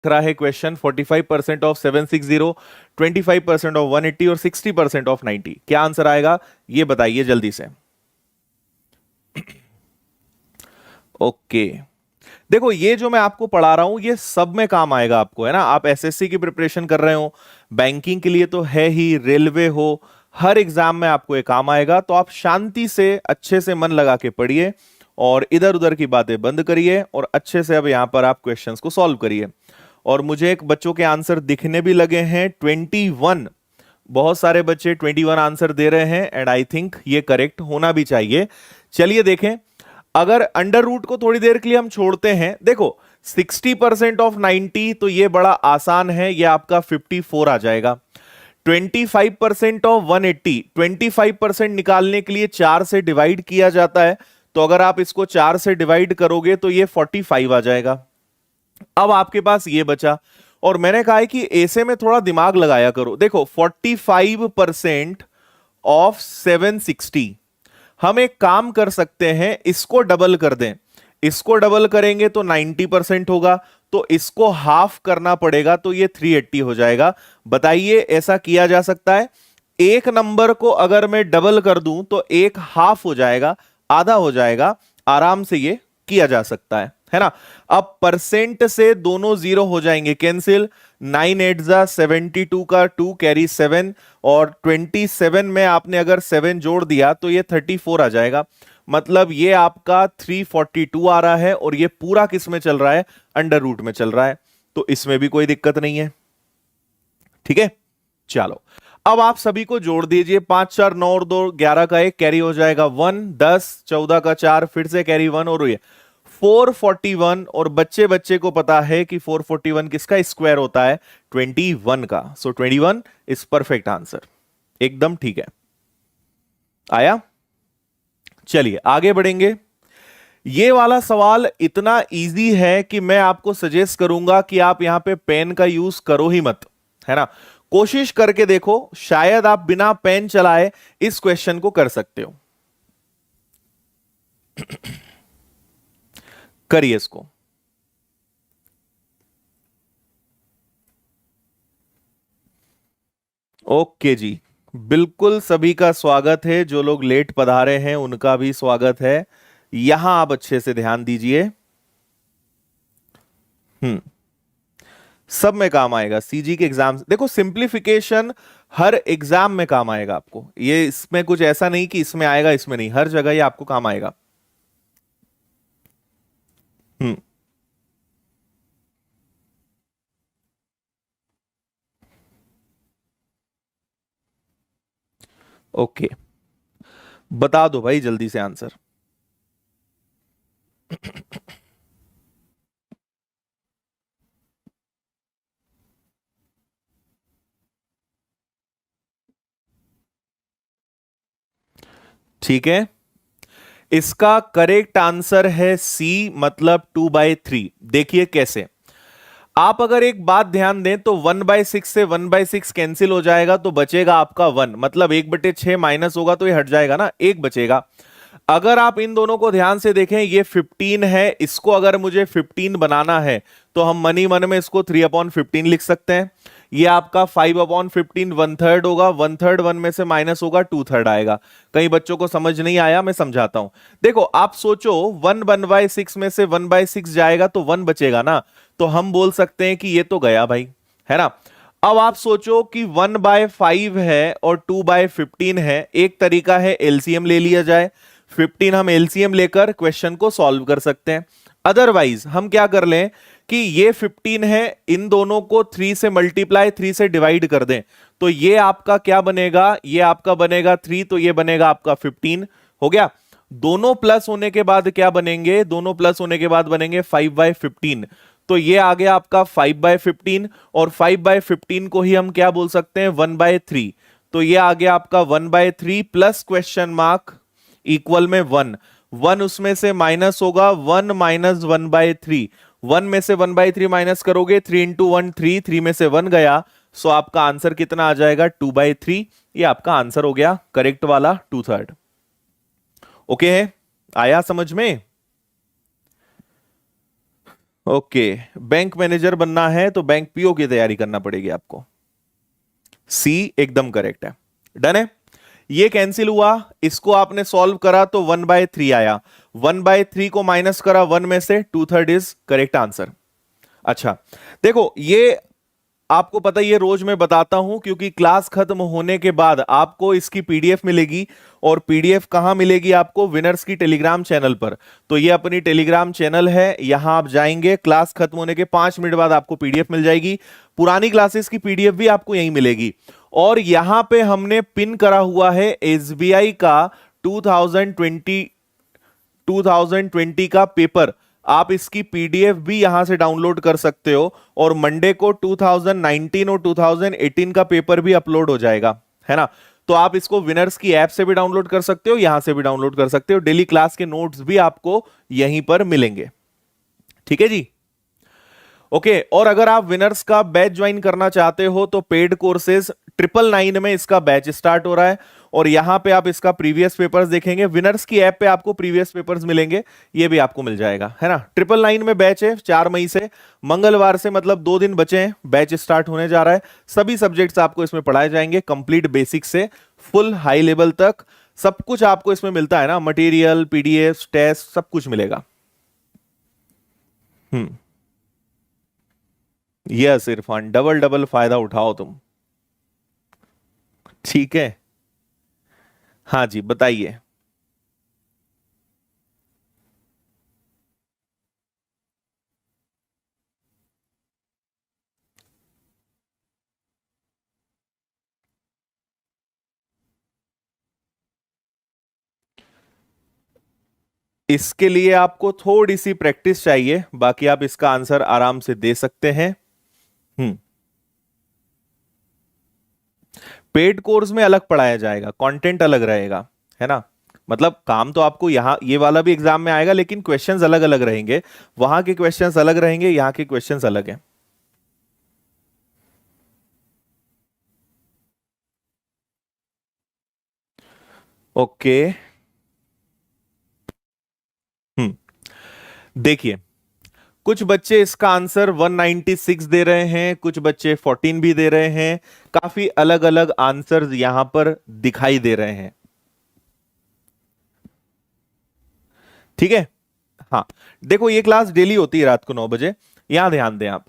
रहा है question 45% of 760, 25% of 180 और 60% ऑफ 90। क्या आंसर आएगा ये बताइए जल्दी से। ओके, देखो ये जो मैं आपको पढ़ा रहा हूं ये सब में काम आएगा आपको, है ना। आप एसएससी की प्रिपरेशन कर रहे हो, बैंकिंग के लिए तो है ही, रेलवे हो, हर एग्जाम में आपको ये काम आएगा। तो आप शांति से अच्छे से मन लगा के पढ़िए और इधर उधर की बातें बंद करिए और अच्छे से अब यहां पर आप क्वेश्चंस को सॉल्व करिए। और मुझे एक बच्चों के आंसर दिखने भी लगे हैं 21। बहुत सारे बच्चे 21 आंसर दे रहे हैं एंड आई थिंक ये करेक्ट होना भी चाहिए। चलिए देखें, अगर अंडर रूट को थोड़ी देर के लिए हम छोड़ते हैं, देखो 60% ऑफ 90 तो ये बड़ा आसान है, ये आपका 54 आ जाएगा। 25% ऑफ 180, 25% निकालने के लिए 4 से डिवाइड किया जाता है, तो अगर आप इसको 4 से डिवाइड करोगे तो ये 45 आ जाएगा। अब आपके पास ये बचा, और मैंने कहा है कि ऐसे में थोड़ा दिमाग लगाया करो। देखो 45% ऑफ 760, हम एक काम कर सकते हैं, इसको डबल कर दें। इसको डबल करेंगे तो 90% होगा, तो इसको हाफ करना पड़ेगा, तो ये 380 हो जाएगा। बताइए ऐसा किया जा सकता है? एक नंबर को अगर मैं डबल कर दूं तो एक हाफ हो जाएगा, आधा हो जाएगा, आराम से ये किया जा सकता है ना। अब परसेंट से दोनों जीरो हो जाएंगे कैंसिल, 9 8 जा 72 का 2 कैरी 7, और 27 में आपने अगर 7 जोड़ दिया तो ये 34 आ जाएगा। मतलब ये आपका 342 आ रहा है, और ये पूरा किस में चल रहा है? अंडर रूट में चल रहा है, तो इसमें भी कोई दिक्कत नहीं है। ठीक है, चलो अब आप सभी को जोड़ दीजिए। 5 4 9 और 2 11 का 1 कैरी हो जाएगा 1, 10 14 का 4 फिर से कैरी 1, और ये 441। और बच्चे बच्चे को पता है कि 441 किसका स्क्वायर होता है? 21 का। सो 21 इज परफेक्ट आंसर, एकदम ठीक है। आया? चलिए आगे बढ़ेंगे। ये वाला सवाल इतना इजी है कि मैं आपको सजेस्ट करूंगा कि आप यहां पे पेन का यूज करो ही मत, है ना। कोशिश करके देखो, शायद आप बिना पेन चलाए इस क्वेश्चन को कर सकते हो। करिए इसको। ओके जी, बिल्कुल सभी का स्वागत है। जो लोग लेट पधारे हैं उनका भी स्वागत है। यहां आप अच्छे से ध्यान दीजिए। सब में काम आएगा। सीजी के एग्जाम देखो, सिंप्लीफिकेशन हर एग्जाम में काम आएगा आपको। ये इसमें कुछ ऐसा नहीं कि इसमें आएगा इसमें नहीं, हर जगह ये आपको काम आएगा। हम्म ओके, बता दो भाई जल्दी से आंसर। ठीक है, इसका करेक्ट आंसर है सी, मतलब 2/3। देखिए कैसे, आप अगर एक बात ध्यान दें तो 1/6 से 1/6 कैंसिल हो जाएगा, तो बचेगा आपका 1, मतलब 1/6 माइनस होगा तो ये हट जाएगा ना, एक बचेगा। अगर आप इन दोनों को ध्यान से देखें, ये 15 है, इसको अगर मुझे 15 बनाना है तो हम मनी मन में इसको 3/15 लिख सकते हैं। ये आपका 5/15 1/3 होगा, 1/3 1 में से माइनस होगा, 2/3 आएगा। कई बच्चों को समझ नहीं आया, मैं समझाता हूं। देखो आप सोचो, 1 1/6 में से 1/6 जाएगा तो 1 बचेगा ना, तो हम बोल सकते हैं कि ये तो गया भाई, है ना। अब आप सोचो कि 1/5 है और 2/15 है, एक तरीका है एलसीएम ले लिया जाए। 15 हम एलसीएम लेकर क्वेश्चन को सॉल्व कर सकते हैं। अदरवाइज हम क्या कर लें कि ये 15 है, इन दोनों को 3 से मल्टीप्लाई 3 से डिवाइड कर दें, तो ये आपका क्या बनेगा? ये आपका बनेगा 3, तो ये बनेगा आपका 15 हो गया। दोनों प्लस होने के बाद क्या बनेंगे? दोनों प्लस होने के बाद बनेंगे 5/15, तो ये आ गया आपका 5/15, और 5/15 को ही हम क्या बोल सकते हैं? 1/3, तो ये आ गया आपका 1/3 प्लस क्वेश्चन मार्क इक्वल में 1। 1 उसमें से माइनस होगा, 1 माइनस 1/3, 1 में से 1/3 माइनस करोगे, 3 इंटू 1 3, 3 में से 1 गया, सो आपका आंसर कितना आ जाएगा? 2/3। ये आपका आंसर हो गया करेक्ट वाला, 2/3। ओके है, आया समझ में? ओके, बैंक मैनेजर बनना है तो बैंक पीओ की तैयारी करना पड़ेगी आपको। सी एकदम करेक्ट है। डन है। ये कैंसिल हुआ, इसको आपने सॉल्व करा तो 1/3 आया। 1/3 को माइनस करा 1 में से, 2/3 इज करेक्ट आंसर। अच्छा, देखो ये आपको पता ही है, रोज मैं बताता हूं, क्योंकि क्लास खत्म होने के बाद आपको इसकी पीडीएफ मिलेगी। और पीडीएफ कहां मिलेगी आपको? विनर्स की टेलीग्राम चैनल पर। तो ये अपनी टेलीग्राम चैनल है, यहां आप जाएंगे, क्लास खत्म होने के 5 मिनट बाद आपको पीडीएफ मिल जाएगी। पुरानी क्लासेस की पीडीएफ भी आपको यहीं मिलेगी। और यहां पे हमने पिन करा हुआ है एसबीआई का 2020 का पेपर। आप इसकी पीडीएफ भी यहां से डाउनलोड कर सकते हो। और मंडे को 2019 और 2018 का पेपर भी अपलोड हो जाएगा, है ना। तो आप इसको विनर्स की ऐप से भी डाउनलोड कर सकते हो, यहां से भी डाउनलोड कर सकते हो। डेली क्लास के नोट्स भी आपको यहीं पर मिलेंगे। ठीक है जी। ओके, और अगर आप विनर्स का बैच ज्वाइन करना चाहते हो तो पेड कोर्सेज 999 में इसका बैच स्टार्ट हो रहा है। और यहां पे आप इसका प्रीवियस पेपर्स देखेंगे, विनर्स की ऐप पे आपको प्रीवियस पेपर्स मिलेंगे, ये भी आपको मिल जाएगा, है ना। 999 में बैच है 4 मई से, मंगलवार से, मतलब 2 दिन बचे हैं, बैच स्टार्ट होने जा रहा है। सभी सब्जेक्ट्स आपको इसमें पढ़ाए जाएंगे, कंप्लीट बेसिक से फुल हाई लेवल तक सब कुछ आपको इसमें मिलता है ना। मटेरियल, पीडीएफ, टेस्ट, सब कुछ मिलेगा। हम्म। यस इरफान, डबल डबल फायदा उठाओ तुम। ठीक है। हाँ जी, बताइए। इसके लिए आपको थोड़ी सी प्रैक्टिस चाहिए, बाकी आप इसका आंसर आराम से दे सकते हैं। हम्म। पेड कोर्स में अलग पढ़ाया जाएगा, कंटेंट अलग रहेगा, है ना। मतलब काम तो आपको यहां ये वाला भी एग्जाम में आएगा, लेकिन क्वेश्चंस अलग अलग रहेंगे। वहां के क्वेश्चंस अलग रहेंगे, यहां के क्वेश्चंस अलग हैं। ओके। हम्म। देखिए, कुछ बच्चे इसका आंसर 196 दे रहे हैं, कुछ बच्चे 14 भी दे रहे हैं। काफी अलग अलग आंसर्स यहां पर दिखाई दे रहे हैं। ठीक है। हाँ, देखो ये क्लास डेली होती है रात को 9 बजे, यहां ध्यान दें आप।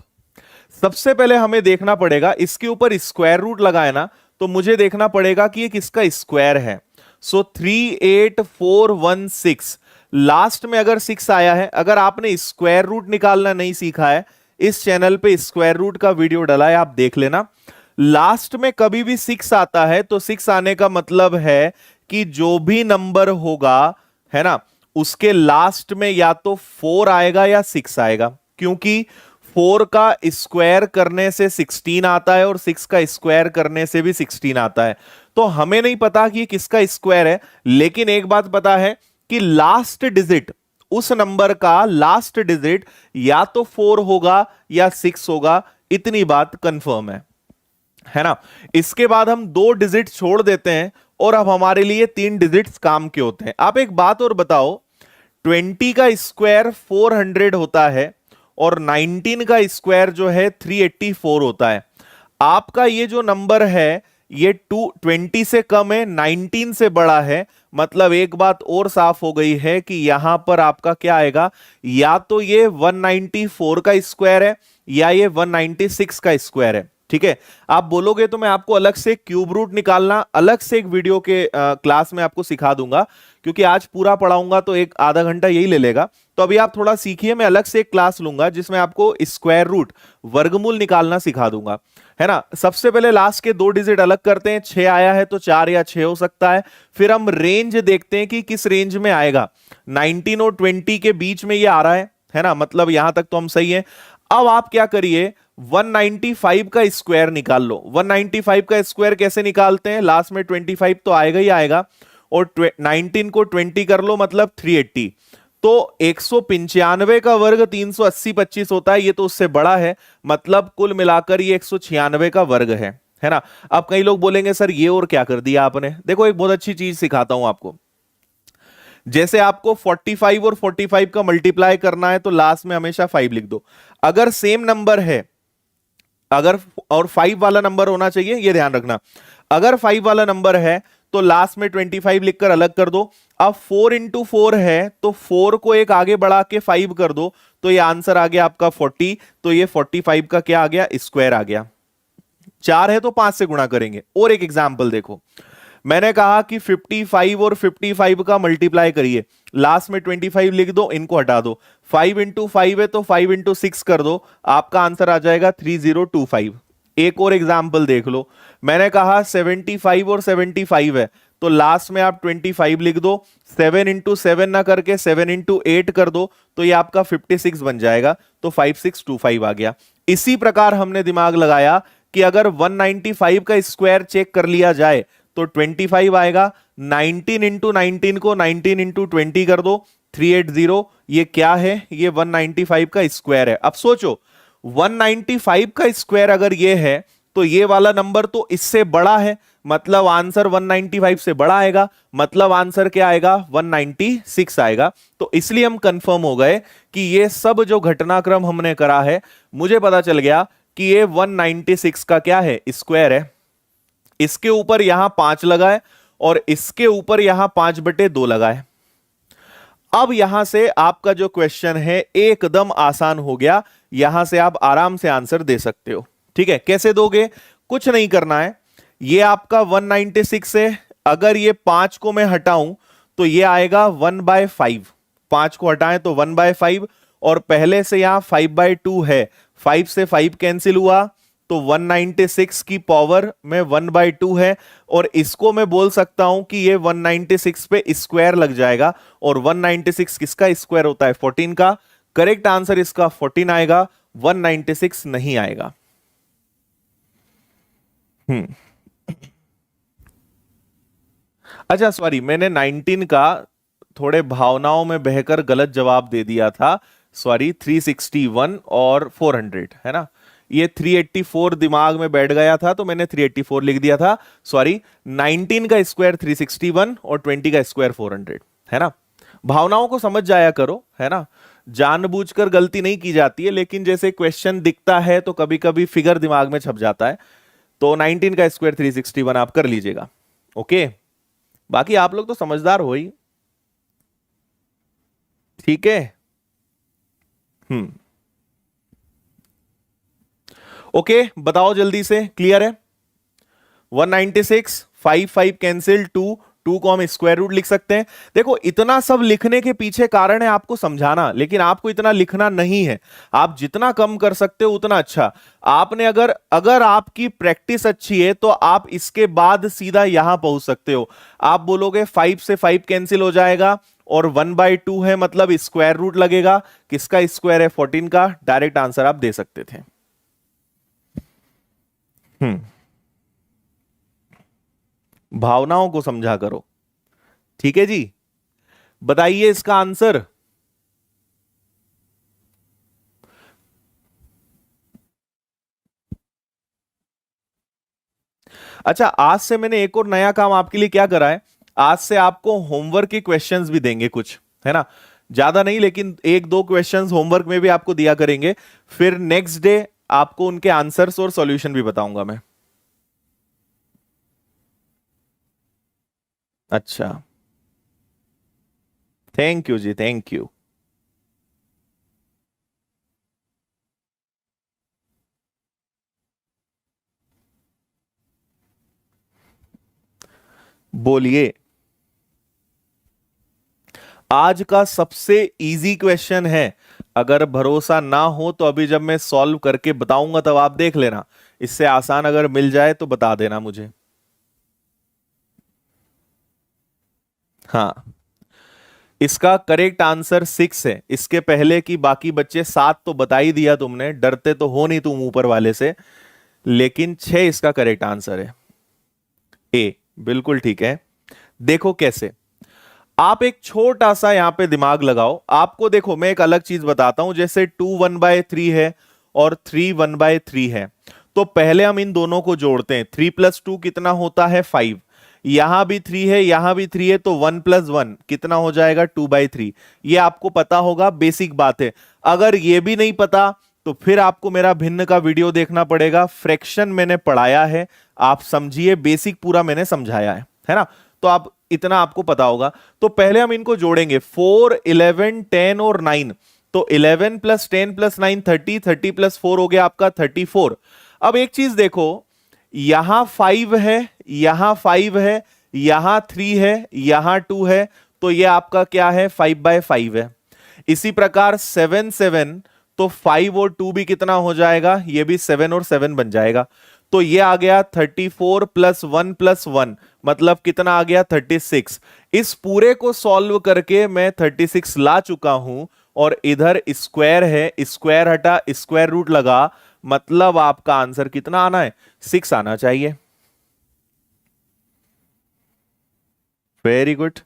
सबसे पहले हमें देखना पड़ेगा, इसके ऊपर स्क्वायर रूट लगा है ना, तो मुझे देखना पड़ेगा कि ये किसका स्क्वायर है। सो 38416, लास्ट में अगर 6 आया है, अगर आपने स्क्वायर रूट निकालना नहीं सीखा है, इस चैनल पे स्क्वायर रूट का वीडियो डला है, आप देख लेना। लास्ट में कभी भी 6 आता है तो 6 आने का मतलब है कि जो भी नंबर होगा, है ना, उसके लास्ट में या तो 4 आएगा या 6 आएगा। क्योंकि 4 का स्क्वायर करने से 16 आता है और 6 का स्क्वायर करने से भी 16 आता है। तो हमें नहीं पता कि ये किसका स्क्वायर है, लेकिन एक बात पता है कि लास्ट डिजिट, उस नंबर का लास्ट डिजिट या तो 4 होगा या 6 होगा, इतनी बात कंफर्म है ना। इसके बाद हम 2 डिजिट छोड़ देते हैं और अब हमारे लिए 3 डिजिट्स काम के होते हैं। आप एक बात और बताओ, 20 का स्क्वायर 400 होता है और 19 का स्क्वायर जो है 384 होता है। आपका ये जो नंबर है ये 20 से कम है, 19 से बड़ा है। मतलब एक बात और साफ हो गई है कि यहां पर आपका क्या आएगा, या तो ये 194 का स्क्वायर है या ये 196 का स्क्वायर है। ठीक है। आप बोलोगे तो मैं आपको अलग से क्यूब रूट निकालना अलग से एक वीडियो के क्लास में आपको सिखा दूंगा, क्योंकि आज पूरा पढ़ाऊंगा तो एक आधा घंटा यही ले लेगा। तो अभी आप थोड़ा सीखिए, मैं अलग से एक क्लास लूंगा जिसमें आपको स्क्वायर रूट, वर्गमूल निकालना सिखा दूंगा, है ना। सबसे पहले लास्ट के 2 डिजिट अलग करते हैं, 6 आया है तो 4 या 6 हो सकता है। फिर हम रेंज देखते हैं कि किस रेंज में आएगा। 19 और 20 के बीच में ये आ रहा है ना, मतलब यहां तक तो हम सही है। अब आप क्या करिए, 195 का स्क्वायर निकाल लो। 195 का स्क्वायर कैसे निकालते हैं, लास्ट में 25 तो आएगा ही आएगा, और 19 को 20 कर लो, मतलब 380। तो 195 का वर्ग 380 25 होता है, ये तो उससे बड़ा है, मतलब कुल मिलाकर ये 196 का वर्ग है ना। अब कई लोग बोलेंगे सर ये और क्या कर दिया आपने। देखो एक बहुत अच्छी चीज सिखाता हूं आपको। जैसे आपको 45 और 45 का मल्टीप्लाई करना है तो लास्ट में हमेशा 5 लिख दो। अगर सेम नंबर है, अगर और 5 वाला नंबर होना चाहिए, ये ध्यान रखना, अगर 5 वाला नंबर है तो लास्ट में 25 लिखकर अलग कर दो। अब 4 इंटू 4 है तो 4 को एक आगे बढ़ा के 5 कर दो, तो ये आंसर आ गया आपका 40। तो ये 45 का क्या आ गया, स्क्वायर आ गया। 4 है तो 5 से गुणा करेंगे। और एक एग्जांपल देखो, मैंने कहा कि 55 और 55 का मल्टीप्लाई करिए, लास्ट में 25 लिख दो, इनको हटा दो। 5 इंटू 5 है तो 5 इंटू 6 कर दो, आपका आंसर आ जाएगा 3025। एक और एग्जाम्पल देख लो, मैंने कहा 75 और 75 है तो लास्ट में आप 25 लिख दो, 7 इंटू 7 ना करके 7 इंटू 8 कर दो, तो ये आपका 56 बन जाएगा। तो 5625 आ गया। इसी प्रकार हमने दिमाग लगाया कि अगर 195 का स्क्वायर चेक कर लिया जाए तो 25 आएगा। 19 इंटू 19 को 19 इंटू 20 कर दो, 380। ये क्या है, ये 195 का स्क्वायर है। अब सोचो 195 का स्क्वायर अगर ये है तो ये वाला नंबर तो इससे बड़ा है, मतलब आंसर 195 से बड़ा आएगा, मतलब आंसर क्या आएगा, 196 आएगा। तो इसलिए हम कंफर्म हो गए कि ये सब जो घटनाक्रम हमने करा है, मुझे पता चल गया कि ये 196 का क्या है, स्क्वायर है। इसके ऊपर यहां 5 लगाए और इसके ऊपर यहां 5/2 लगाए। अब यहां से आपका जो क्वेश्चन है एकदम आसान हो गया, यहां से आप आराम से आंसर दे सकते हो। ठीक है, कैसे दोगे, कुछ नहीं करना है। ये आपका 196 है, अगर ये 5 को मैं हटाऊं तो ये आएगा 1/5। 5 को हटाएं तो 1/5, और पहले से यहां 5/2 है, 5 से 5 कैंसिल हुआ तो 196 की पावर में 1/2 है, और इसको मैं बोल सकता हूं कि ये 196 पे स्क्वायर लग जाएगा। और 196 किसका स्क्वायर होता है, 14 का। करेक्ट आंसर इसका 14 आएगा, 196 नहीं आएगा। अच्छा सॉरी, मैंने 19 का थोड़े भावनाओं में बहकर गलत जवाब दे दिया था, सॉरी। 361 और 400 है ना, ये 384 दिमाग में बैठ गया था तो मैंने 384 लिख दिया था, सॉरी। 19 का स्क्वायर 361 और 20 का स्क्वायर 400 है ना। भावनाओं को समझ जाया करो, है ना। जानबूझकर गलती नहीं की जाती है, लेकिन जैसे क्वेश्चन दिखता है तो कभी कभी फिगर दिमाग में छप जाता है। तो 19 का स्क्वायर 361 आप कर लीजिएगा, ओके। बाकी आप लोग तो समझदार हो ही, ठीक है। ओके, बताओ जल्दी से, क्लियर है। 196, 5 कैंसिल, 2 को हम स्क्वायर रूट लिख सकते हैं। देखो इतना सब लिखने के पीछे कारण है आपको समझाना, लेकिन आपको इतना लिखना नहीं है। आप जितना कम कर सकते हो उतना अच्छा। आपने अगर अगर आपकी प्रैक्टिस अच्छी है तो आप इसके बाद सीधा यहां पहुंच सकते हो। आप बोलोगे 5 से 5 कैंसिल हो जाएगा और 1/2 है, मतलब स्क्वायर रूट लगेगा। किसका स्क्वायर है, 14 का। डायरेक्ट आंसर आप दे सकते थे। भावनाओं को समझा करो, ठीक है जी। बताइए इसका आंसर। अच्छा, आज से मैंने एक और नया काम आपके लिए क्या करा है, आज से आपको होमवर्क के क्वेश्चंस भी देंगे कुछ, है ना। ज्यादा नहीं, लेकिन 1-2 क्वेश्चंस होमवर्क में भी आपको दिया करेंगे। फिर नेक्स्ट डे आपको उनके आंसर्स और सॉल्यूशन भी बताऊंगा मैं। अच्छा, थैंक यू जी, थैंक यू। बोलिए। आज का सबसे इजी क्वेश्चन है, अगर भरोसा ना हो तो अभी जब मैं सॉल्व करके बताऊंगा तब आप देख लेना। इससे आसान अगर मिल जाए तो बता देना मुझे। हाँ, इसका करेक्ट आंसर 6 है। इसके पहले की बाकी बच्चे 7 तो बता ही दिया तुमने, डरते तो हो नहीं तुम ऊपर वाले से, लेकिन 6 इसका करेक्ट आंसर है। ए बिल्कुल ठीक है। देखो कैसे, आप एक छोटा सा यहां पे दिमाग लगाओ। आपको देखो मैं एक अलग चीज बताता हूं, जैसे 2 1/3 है और 3 1/3 है, तो पहले हम इन दोनों को जोड़ते हैं। 3 + 2 कितना होता है, 5। यहां भी 3 है, यहां भी 3 है, तो 1 + 1 कितना हो जाएगा? 2/3। ये आपको पता होगा, बेसिक बात है। अगर ये भी नहीं पता तो फिर आपको मेरा भिन्न का वीडियो देखना पड़ेगा। फ्रैक्शन मैंने पढ़ाया है, आप समझिए, बेसिक पूरा मैंने समझाया है ना? तो आप इतना आपको पता होगा। तो पहले हम इनको जोड़ेंगे, 4, 11, 10 और 9। तो 11 + 10 + 9 30, 30 + 4 हो गया आपका 34। अब एक चीज देखो, यहां 5 है, यहां 5 है, यहां 3 है, यहां 2 है, तो ये आपका क्या है? 5/5 है। इसी प्रकार 7, 7, तो 5 और 2 भी कितना हो जाएगा? ये भी 7 और 7 बन जाएगा। तो ये आ गया 34 + 1 + 1, मतलब कितना आ गया? 36। इस पूरे को सॉल्व करके मैं 36 ला चुका हूं, और इधर स्क्वायर है, स्क्वायर हटा, स्क्वायर रूट लगा, मतलब आपका आंसर कितना आना है? 6 आना चाहिए। Very good.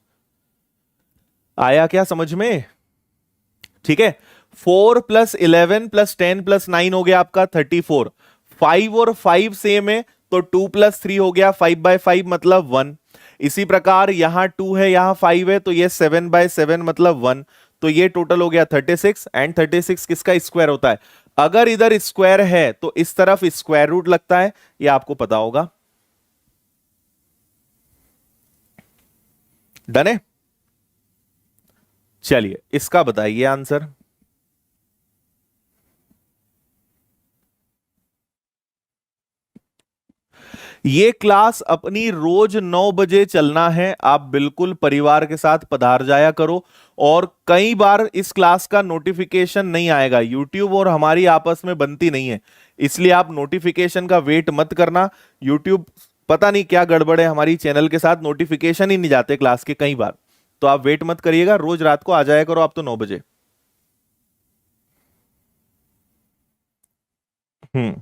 आया क्या समझ में? ठीक है। 4 + 11 + 10 + 9 हो गया आपका 34। 5 और 5 सेम है, तो 2 + 3 हो गया 5/5, मतलब 1। इसी प्रकार यहां 2 है, यहां 5 है, तो ये 7/7 मतलब 1। तो ये टोटल हो गया 36। एंड 36 किसका स्क्वायर होता है? अगर इधर स्क्वायर है तो इस तरफ स्क्वायर रूट लगता है, ये आपको पता होगा। डन है? चलिए इसका बताइए आंसर। ये क्लास अपनी रोज 9 बजे चलना है, आप बिल्कुल परिवार के साथ पधार जाया करो। और कई बार इस क्लास का नोटिफिकेशन नहीं आएगा, यूट्यूब और हमारी आपस में बनती नहीं है, इसलिए आप नोटिफिकेशन का वेट मत करना। यूट्यूब पता नहीं क्या गड़बड़ है हमारी चैनल के साथ, नोटिफिकेशन ही नहीं जाते क्लास के कई बार। तो आप वेट मत करिएगा, रोज रात को आ जाया करो आप तो 9 बजे। हम्म।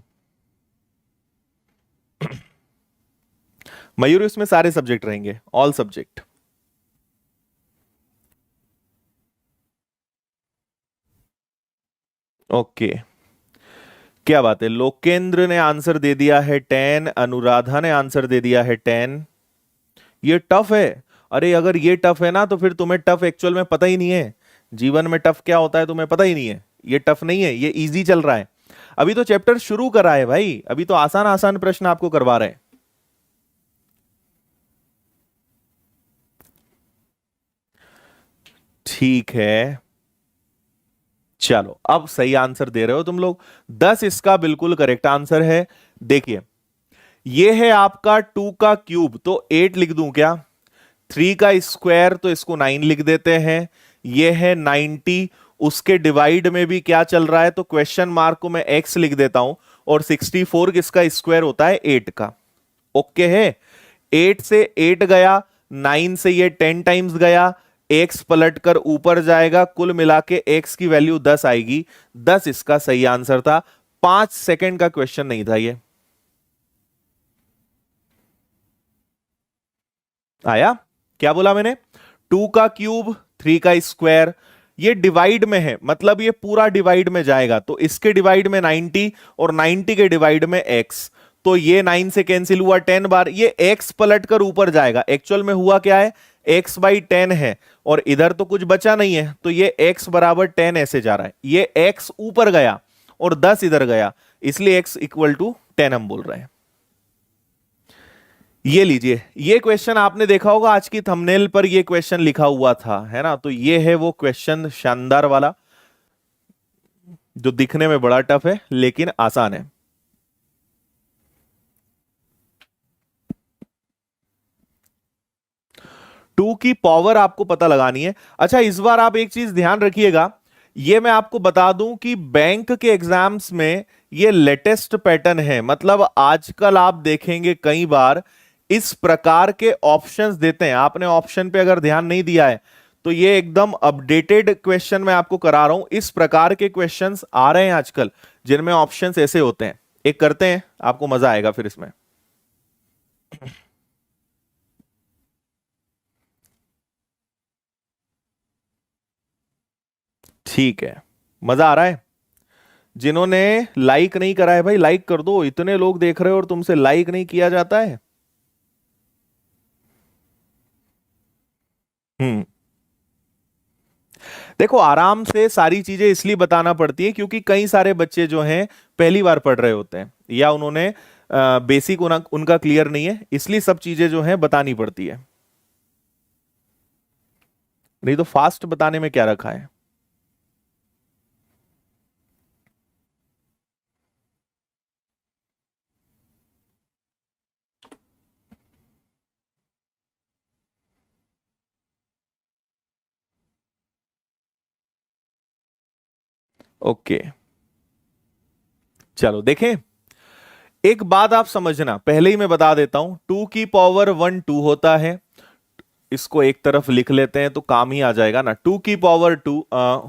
मयूर इसमें सारे सब्जेक्ट रहेंगे, ऑल सब्जेक्ट। ओके। क्या बात है, लोकेंद्र ने आंसर दे दिया है 10, अनुराधा ने आंसर दे दिया है 10। ये टफ है। अरे अगर ये टफ है ना, तो फिर तुम्हें टफ एक्चुअल में पता ही नहीं है। जीवन में टफ क्या होता है तुम्हें पता ही नहीं है। ये टफ नहीं है, ये इजी चल रहा है। अभी तो चैप्टर शुरू करा है भाई, अभी तो आसान आसान प्रश्न आपको करवा रहे हैं। ठीक है, चलो अब सही आंसर दे रहे हो तुम लोग। 10 इसका बिल्कुल करेक्ट आंसर है। देखिए, ये है आपका 2 का क्यूब, तो 8 लिख दूं क्या? 3 का स्क्वायर, तो इसको 9 लिख देते हैं। ये है 90, उसके डिवाइड में भी क्या चल रहा है, तो क्वेश्चन मार्क को मैं x लिख देता हूं। और 64 किसका स्क्वायर होता है? 8 का। ओके है। 8 से 8 गया, 9 से ये 10 टाइम्स गया, x पलट कर ऊपर जाएगा, कुल मिला के x की वैल्यू 10 आएगी। 10 इसका सही आंसर था। 5 सेकंड का क्वेश्चन नहीं था ये। आया? क्या बोला मैंने? 2 का क्यूब, 3 का स्क्वायर, ये डिवाइड में है, मतलब ये पूरा डिवाइड में जाएगा, तो इसके डिवाइड में 90 और 90 के डिवाइड में x। तो ये 9 से कैंसिल हुआ 10 बार, ये x पलट कर ऊपर जाएगा। एक्चुअल में हुआ क्या है? x/10 है, और इधर तो कुछ बचा नहीं है, तो ये x = 10 ऐसे जा रहा है। ये x ऊपर गया और 10 इधर गया, इसलिए x = 10 हम बोल रहे हैं। ये लीजिए, ये क्वेश्चन आपने देखा होगा, आज की थंबनेल पर ये क्वेश्चन लिखा हुआ था, है ना? तो ये है वो क्वेश्चन, शानदार वाला, जो दिखने में बड़ा टफ है लेकिन आसान है। टू की पावर आपको पता लगानी है। अच्छा, इस बार आप एक चीज ध्यान रखिएगा, ये मैं आपको बता दूं कि बैंक के एग्जाम्स में ये लेटेस्ट पैटर्न है, मतलब आजकल आप देखेंगे कई बार इस प्रकार के ऑप्शंस देते हैं। आपने ऑप्शन पे अगर ध्यान नहीं दिया है, तो ये एकदम अपडेटेड क्वेश्चन मैं आपको करा रहा हूं। इस प्रकार के क्वेश्चंस आ रहे हैं आजकल, जिनमें ऑप्शंस ऐसे होते हैं। एक करते हैं, आपको मजा आएगा फिर इसमें। ठीक है, मजा आ रहा है? जिन्होंने लाइक नहीं करा है भाई, लाइक कर दो, इतने लोग देख रहे हो और तुमसे लाइक नहीं किया जाता है। हम्म। देखो आराम से सारी चीजें इसलिए बताना पड़ती है क्योंकि कई सारे बच्चे जो हैं पहली बार पढ़ रहे होते हैं या उन्होंने बेसिक उनका क्लियर नहीं है, इसलिए सब चीजें जो हैं बतानी पड़ती है। नहीं तो फास्ट बताने में क्या रखा है। ओके, चलो देखें। एक बात आप समझना, पहले ही मैं बता देता हूं, 2 की पावर 1 2 होता है। इसको एक तरफ लिख लेते हैं तो काम ही आ जाएगा ना। 2 की पावर 2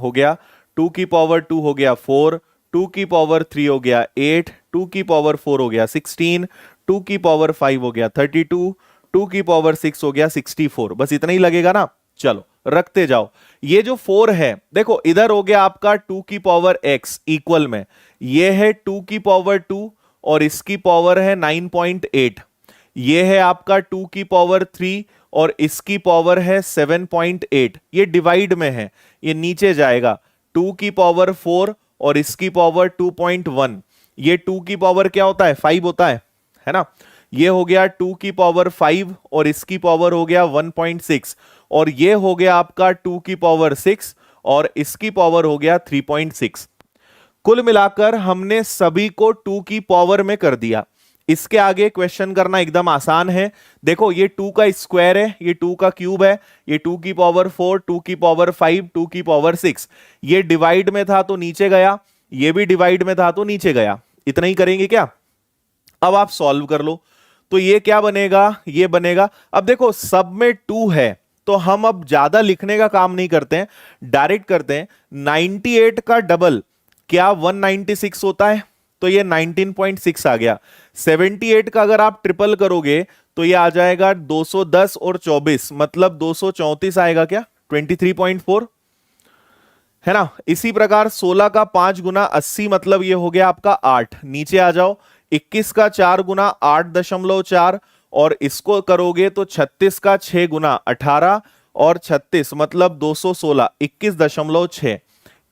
हो गया, 2 की पावर 2 हो गया 4, 2 की पावर 3 हो गया 8, 2 की पावर 4 हो गया 16, 2 की पावर 5 हो गया 32, 2 की पावर 6 हो गया 64। बस इतना ही लगेगा ना। चलो रखते जाओ। ये जो 4 है, देखो इधर हो गया आपका 2 की पावर x इक्वल में, ये है 2 की पावर 2 और इसकी पावर है 9.8। ये है आपका 2 की पावर 3 और इसकी पावर है 7.8। ये डिवाइड में है, ये नीचे जाएगा। 2 की पावर 4 और इसकी पावर 2.1। ये 2 की पावर क्या होता है, 5 होता है ना। ये हो गया 2 की पावर 5 और इसकी पावर हो गया 1.6। और ये हो गया आपका 2 की पावर 6 और इसकी पावर हो गया 3.6। कुल मिलाकर हमने सभी को 2 की पावर में कर दिया। इसके आगे क्वेश्चन करना एकदम आसान है। देखो ये 2 का स्क्वायर है, ये 2 का क्यूब है, ये 2 की पावर 4, 2 की पावर 5, 2 की पावर 6। ये डिवाइड में था तो नीचे गया, ये भी डिवाइड में था तो नीचे गया। इतना ही करेंगे क्या। अब आप सॉल्व कर लो तो ये क्या बनेगा, ये बनेगा। अब देखो सब में 2 है तो हम अब ज्यादा लिखने का काम नहीं करते हैं, डायरेक्ट करते हैं। 98 का डबल क्या 196 होता है, तो ये 19.6 आ गया। 78 का अगर आप ट्रिपल करोगे तो ये आ जाएगा 210 और 24, मतलब 234 आएगा क्या, 23.4 है ना। इसी प्रकार 16 का 5 गुना 80, मतलब ये हो गया आपका 8। नीचे आ जाओ। 21 का 4 गुना 8.4 और इसको करोगे तो 36 का 6 गुना 18 और 36 मतलब 216, 21.6।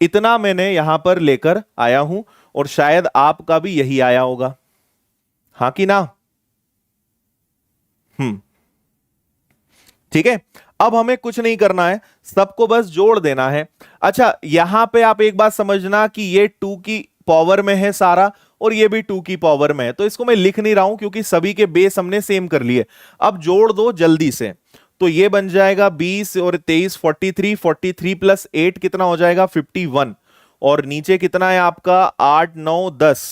इतना मैंने यहां पर लेकर आया हूं और शायद आपका भी यही आया होगा, हाँ कि ना। हम्म, ठीक है। अब हमें कुछ नहीं करना है, सबको बस जोड़ देना है। अच्छा यहां पे आप एक बात समझना कि ये 2 की पावर में है सारा और ये भी 2 की पावर में है, तो इसको मैं लिख नहीं रहा हूं क्योंकि सभी के बेस हमने सेम कर लिए। अब जोड़ दो जल्दी से। तो ये बन जाएगा 20 और 23 43, 43 प्लस 8 कितना हो जाएगा 51। और नीचे कितना है आपका 8 9 10।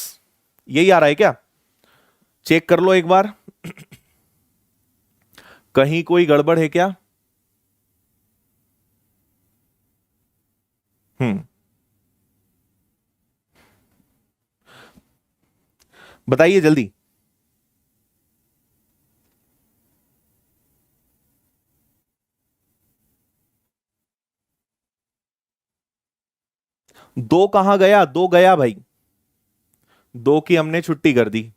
यही आ रहा है क्या, चेक कर लो एक बार। कहीं कोई गड़बड़ है क्या। हम्म, बताइए जल्दी। 2 कहां गया, 2 गया भाई, 2 की हमने छुट्टी कर दी।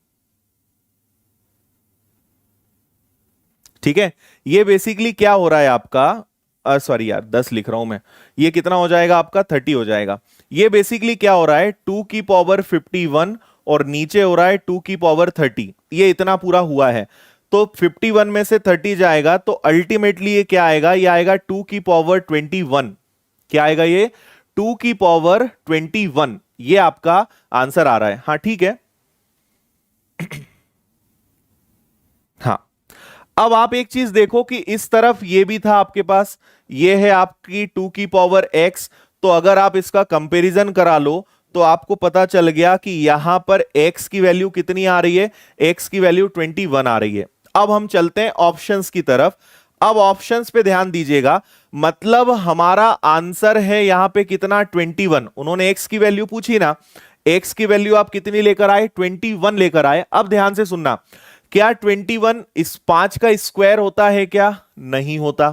ठीक है, ये बेसिकली क्या हो रहा है आपका, सॉरी यार 10 लिख रहा हूं मैं, ये कितना हो जाएगा आपका 30 हो जाएगा। ये बेसिकली क्या हो रहा है 2 की पावर 51 और नीचे हो रहा है 2 की पावर 30, ये इतना पूरा हुआ है। तो 51 में से 30 जाएगा तो अल्टीमेटली ये क्या आएगा, ये आएगा 2 की पावर 21। क्या आएगा ये 2 की पावर 21। ये आपका आंसर आ रहा है, हाँ ठीक है। हाँ, अब आप एक चीज देखो कि इस तरफ ये भी था आपके पास, ये है आपकी 2 की पावर x। तो अगर आप इसका कंपैरिजन करा लो तो आपको पता चल गया कि यहां पर x की वैल्यू कितनी आ रही है, x की वैल्यू 21 आ रही है। अब हम चलते हैं ऑप्शंस की तरफ। अब ऑप्शंस पे ध्यान दीजिएगा, मतलब हमारा आंसर है यहां पे कितना 21। उन्होंने x की वैल्यू पूछी ना, x की वैल्यू आप कितनी लेकर आए 21 लेकर आए। अब ध्यान से सुनना, क्या 21 इस 5 का स्क्वायर होता है क्या, नहीं होता।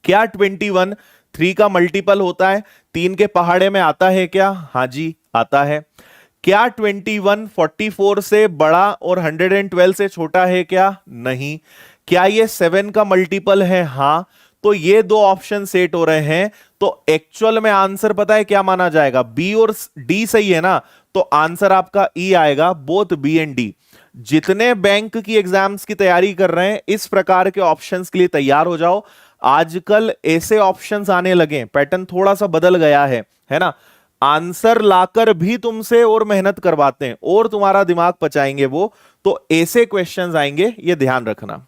क्या 21 3 का मल्टीपल होता है, 3 के पहाड़े में आता है क्या, हां जी आता है। क्या 21 44 से बड़ा और 112 से छोटा है क्या, नहीं। क्या ये 7 का मल्टीपल है, हां। तो ये दो ऑप्शन सेट हो रहे हैं, तो एक्चुअल में आंसर पता है क्या माना जाएगा? बी और डी सही है ना, तो आंसर आपका ई आएगा, बोथ बी एंड डी। जितने बैंक की एग्जाम्स की तैयारी कर रहे हैं, इस प्रकार के ऑप्शंस के लिए तैयार हो जाओ। आजकल ऐसे ऑप्शंस आने लगे, पैटर्न थोड़ा सा बदल गया है ना। आंसर लाकर भी तुमसे और मेहनत करवाते हैं और तुम्हारा दिमाग पचाएंगे वो, तो ऐसे क्वेश्चंस आएंगे, ये ध्यान रखना,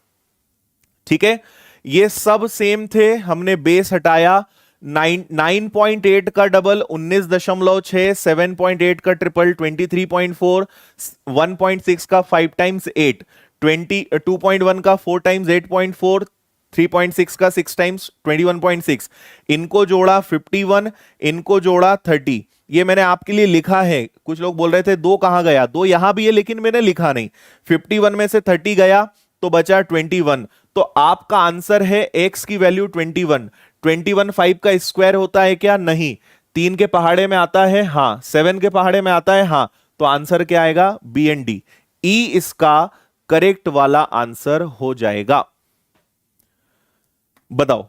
ठीक है। ये सब सेम थे, हमने बेस हटाया। 9.8 का डबल 19.6, 7.8 का ट्रिपल 23.4, 1.6 का 5 टाइम्स 8 2.1 का 4 टाइम्स 8.4, 3.6 का 6 टाइम्स 21.6, इनको जोड़ा 51, इनको जोड़ा 30। ये मैंने आपके लिए लिखा है। कुछ लोग बोल रहे थे दो कहां गया, दो यहां भी है लेकिन मैंने लिखा नहीं। 51 में से 30 गया तो बचा 21, तो आपका आंसर है एक्स की वैल्यू 21। 21 5 का स्क्वायर होता है क्या? नहीं। 3 के पहाड़े में आता है, हाँ। 7 के पहाड़े में आता है, हाँ। तो आंसर क्या आएगा? B and D. ई इसका करेक्ट वाला आंसर हो जाएगा। बताओ।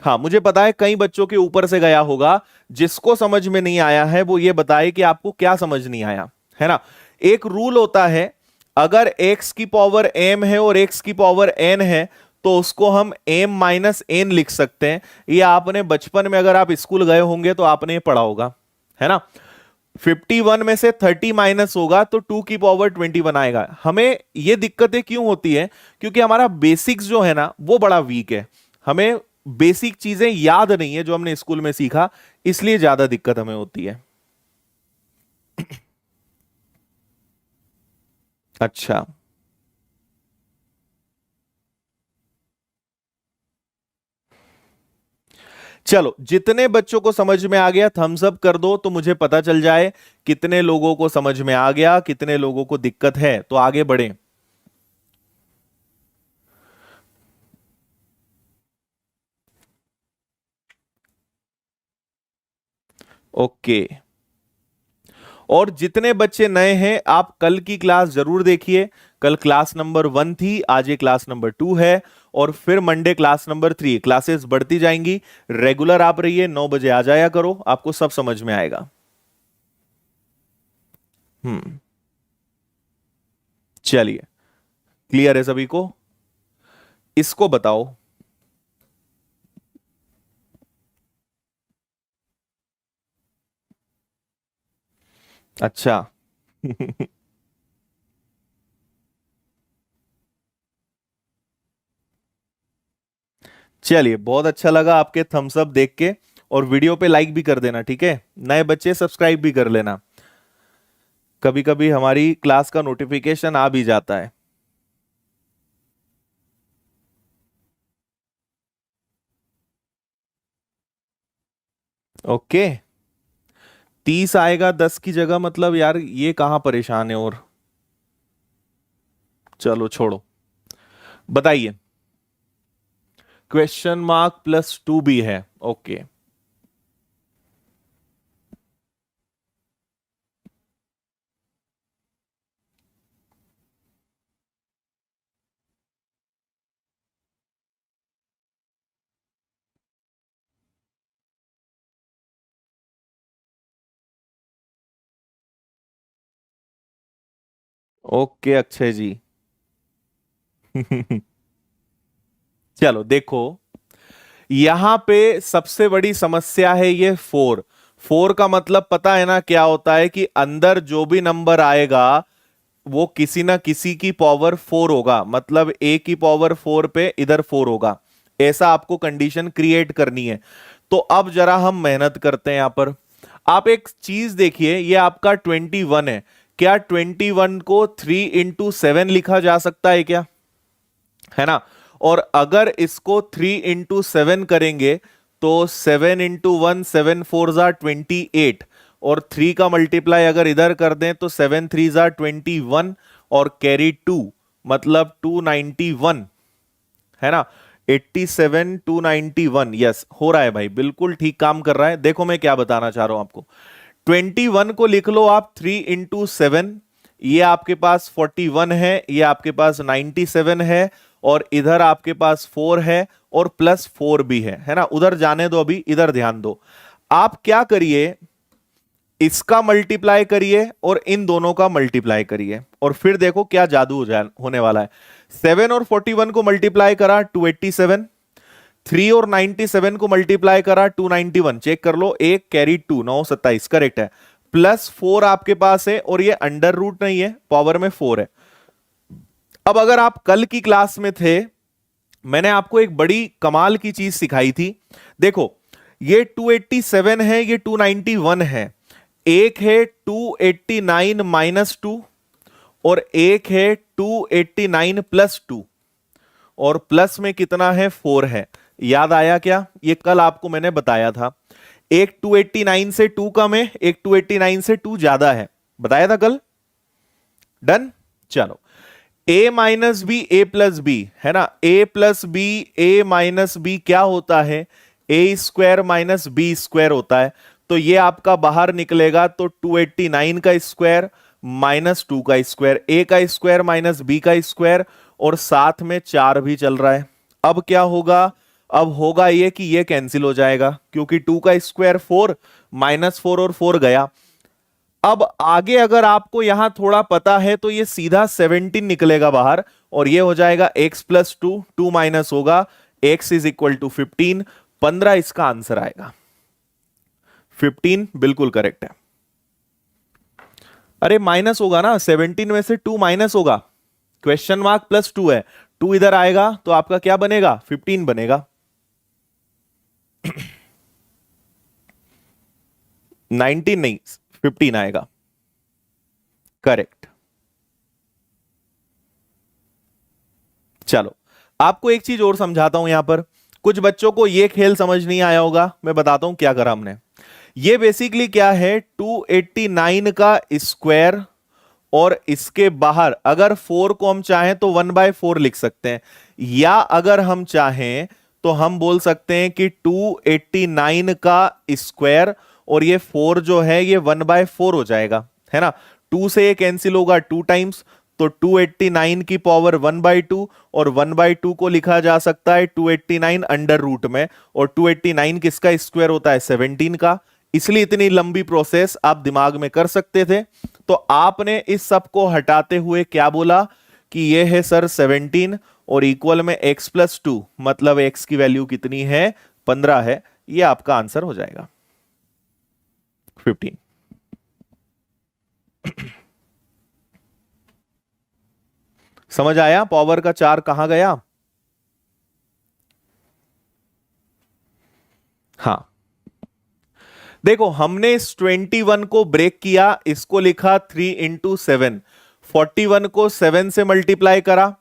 हाँ, मुझे पता है कई बच्चों के ऊपर से गया होगा। जिसको समझ में नहीं आया है वो ये बताए कि आपको क्या समझ नहीं आया, है ना। एक रूल होता है, अगर x की पावर m है और x की पावर n है तो उसको हम m माइनस n लिख सकते हैं। ये आपने बचपन में, अगर आप स्कूल गए होंगे तो आपने ये पढ़ा होगा, है ना। 51 में से 30 माइनस होगा तो 2 की पावर 21 आएगा। हमें ये दिक्कतें क्यों होती है? क्योंकि हमारा बेसिक्स जो है ना वो बड़ा वीक है। हमें बेसिक चीजें याद नहीं है जो हमने स्कूल में सीखा, इसलिए ज्यादा दिक्कत हमें होती है। अच्छा, चलो, जितने बच्चों को समझ में आ गया थम्स अप कर दो तो मुझे पता चल जाए कितने लोगों को समझ में आ गया, कितने लोगों को दिक्कत है, तो आगे बढ़ें। ओके। और जितने बच्चे नए हैं आप कल की क्लास जरूर देखिए। कल क्लास नंबर 1 थी, आज ये क्लास नंबर 2 है, और फिर मंडे क्लास नंबर 3। क्लासेस बढ़ती जाएंगी, रेगुलर आप रहिए, 9 बजे आ जाया करो, आपको सब समझ में आएगा। हम्म। चलिए, क्लियर है सभी को? इसको बताओ। अच्छा। चलिए, बहुत अच्छा लगा आपके थम्स अप देख के, और वीडियो पे लाइक भी कर देना, ठीक है। नए बच्चे सब्सक्राइब भी कर लेना, कभी कभी हमारी क्लास का नोटिफिकेशन आ भी जाता है। ओके। 30 आएगा 10 की जगह, मतलब यार ये कहां परेशान है, और चलो छोड़ो, बताइए। क्वेश्चन मार्क प्लस 2 भी है, ओके। ओके अक्षय जी। चलो देखो, यहां पे सबसे बड़ी समस्या है ये 4। 4 का मतलब पता है ना क्या होता है? कि अंदर जो भी नंबर आएगा वो किसी ना किसी की पावर 4 होगा, मतलब a की पावर 4 पे इधर 4 होगा। ऐसा आपको कंडीशन क्रिएट करनी है। तो अब जरा हम मेहनत करते हैं यहां पर। आप एक चीज देखिए, ये आपका 21 है, क्या 21 को 3 into 7 लिखा जा सकता है क्या? है ना। और अगर इसको 3 into 7 करेंगे तो 7 into 1, 7 4 जार 28, और 3 का मल्टीप्लाई अगर इधर कर दें तो 7 3 जार 21, और कैरी 2, मतलब 291, है ना। 87 291, यस हो रहा है भाई, बिल्कुल ठीक काम कर रहा है। देखो मैं क्या बताना चाह रहा हूं आपको। 21 को लिख लो आप 3 into 7, ये आपके पास 41 है, ये आपके पास 97 है, और इधर आपके पास 4 है और प्लस 4 भी है ना। उधर जाने दो, अभी इधर ध्यान दो। आप क्या करिए, इसका मल्टीप्लाई करिए और इन दोनों का मल्टीप्लाई करिए, और फिर देखो क्या जादू होने वाला है। 7 और 41 को मल्टीप्लाई करा 287, 3 और 97 को मल्टीप्लाई करा 291, चेक कर लो, एक कैरी 2, 927 करेक्ट है। प्लस 4 आपके पास है, और ये अंडर रूट नहीं है, पावर में 4 है। अब अगर आप कल की क्लास में थे, मैंने आपको एक बड़ी कमाल की चीज सिखाई थी। देखो, ये 287 है, ये 291 है, एक है 289 माइनस 2, और एक है 289 प्लस 2, और प्लस में कितना है, 4 है। याद आया क्या? ये कल आपको मैंने बताया था। एक 289 से 2 कम है, एक 289 से 2 ज्यादा है, बताया था कल। डन। चलो, a minus B A plus B है ना, a plus B A minus B क्या होता है, A square minus B square होता है। तो ये आपका बाहर निकलेगा, तो 289 का स्क्वायर माइनस 2 का स्क्वायर, ए का स्क्वायर माइनस बी का स्क्वायर, और साथ में 4 भी चल रहा है। अब क्या होगा? अब होगा ये कि ये कैंसिल हो जाएगा, क्योंकि 2 का स्क्वायर 4, माइनस 4 और 4 गया। अब आगे अगर आपको यहां थोड़ा पता है तो ये सीधा 17 निकलेगा बाहर, और ये हो जाएगा x प्लस 2, 2 माइनस होगा, x इज इक्वल टू 15, 15 इसका आंसर आएगा। 15 बिल्कुल करेक्ट है। अरे माइनस होगा ना, 17 में से 2 माइनस होगा, क्वेश्चन मार्क प्लस 2 है, 2 इधर आएगा तो आपका क्या बनेगा, 15 बनेगा। 19 नहीं, 15 आएगा, करेक्ट। चलो, आपको एक चीज और समझाता हूं। यहां पर कुछ बच्चों को यह खेल समझ नहीं आया होगा, मैं बताता हूं क्या करा हमने। ये बेसिकली क्या है, 289 का स्क्वायर, और इसके बाहर अगर 4 को हम चाहें तो 1/4 लिख सकते हैं, या अगर हम चाहें तो हम बोल सकते हैं कि 289 का स्क्वायर, और ये 4 जो है ये 1/4 हो जाएगा, है ना। 2 से ये कैंसिल होगा 2 टाइम्स, तो 289 की पावर 1/2, और 1/2 को लिखा जा सकता है 289 अंडर रूट में, और 289 किसका स्क्वायर होता है, 17 का। इसलिए इतनी लंबी प्रोसेस आप दिमाग में कर सकते थे। तो आपने इस सब को हटाते हुए क्या बोला कि ये है सर 17, और इक्वल में x प्लस 2, मतलब x की वैल्यू कितनी है, 15 है। ये आपका आंसर हो जाएगा 15। समझ आया पावर का 4 कहां गया? हाँ, देखो हमने इस 21 को ब्रेक किया, इसको लिखा 3 इंटू 7, 41 को 7 से मल्टीप्लाई करा,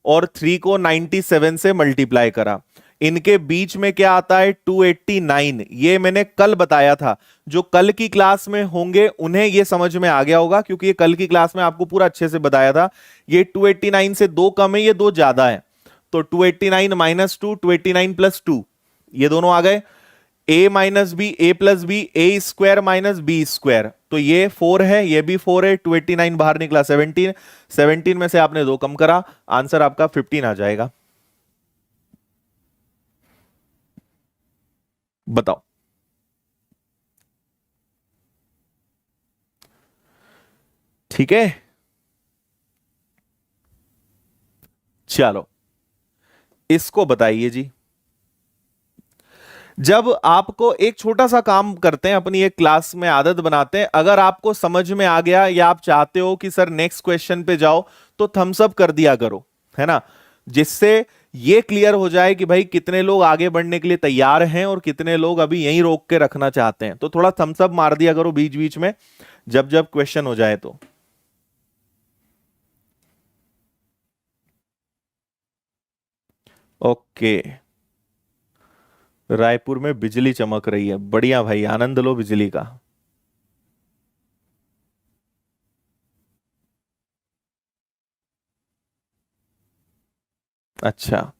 और 3 को 97 से मल्टीप्लाई करा। इनके बीच में क्या आता है, 289। ये मैंने कल बताया था, जो कल की क्लास में होंगे उन्हें ये समझ में आ गया होगा, क्योंकि ये कल की क्लास में आपको पूरा अच्छे से बताया था। ये 289 से 2 कम है, ये 2 ज्यादा है, तो 289 माइनस 2, 289 प्लस 2, ये दोनों आ गए। ए minus B A plus B, A square minus B square, तो ये 4 है, ये भी 4 है, 289 बाहर निकला 17, 17 में से आपने 2 कम करा, आंसर आपका 15 आ जाएगा। बताओ। ठीक है, चलो इसको बताइए जी। जब आपको एक छोटा सा काम करते हैं, अपनी एक क्लास में आदत बनाते हैं, अगर आपको समझ में आ गया या आप चाहते हो कि सर नेक्स्ट क्वेश्चन पे जाओ, तो थम्स अप कर दिया करो, है ना, जिससे ये क्लियर हो जाए कि भाई कितने लोग आगे बढ़ने के लिए तैयार हैं और कितने लोग अभी यहीं रोक के रखना चाहते हैं। तो थोड़ा थम्स अप मार दिया करो बीच बीच में, जब जब क्वेश्चन हो जाए तो। ओके, रायपुर में बिजली चमक रही है, बढ़िया भाई, आनंद लो बिजली का। अच्छा,